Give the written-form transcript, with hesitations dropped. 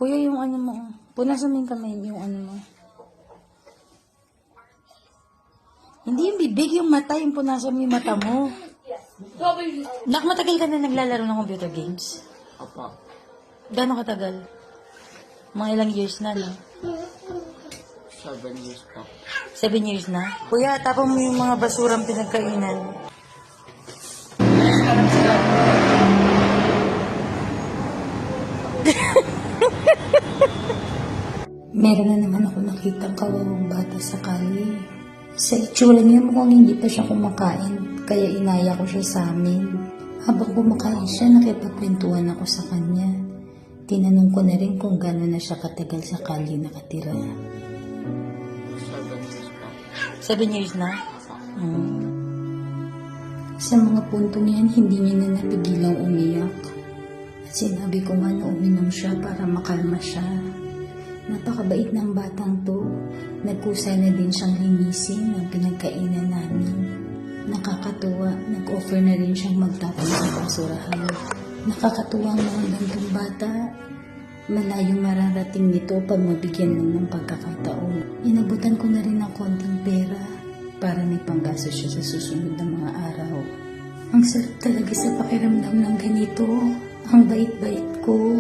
Kuya, yung ano mo. Punasan mo yung kamay, yung ano mo. Hindi yung bibig, yung mata. Yung punasan mo yung mata mo. Nak, matagal ka na naglalaro ng computer games? Apa. Gano'ng katagal? Mga ilang years na, no? 7 years pa. 7 years na? Kuya, tapon mo yung mga basurang pinagkainan. Meron na naman ako nakitang kawawang bata sa kalye. Sa itsura niya mukhang hindi pa siya kumakain, kaya inaya ko siya sa amin. Habang kumakain siya, nakipagkwentuhan ako sa kanya. Tinanong ko na rin kung gano'n na siya katagal sa kalye nakatira. 7 years pa. 7 years na? Apa. Sa mga puntong yan, hindi niya na napigilang umiyak. At sinabi ko nga na uminom siya para makalma siya. Napakabait ng batang to. Nagkusay na din siyang linisin ang pinagkainan namin. Nakakatuwa, nag-offer na rin siyang magtapon sa basurahan. Nakakatuwa ang mga gantong bata. Malayong mararating nito pag mabigyan lang ng pagkakataon. Inabutan ko na rin ng konting pera para may panggastos siya sa susunod na mga araw. Ang sarap talaga sa pakiramdam ng ganito. Ang bait-bait ko.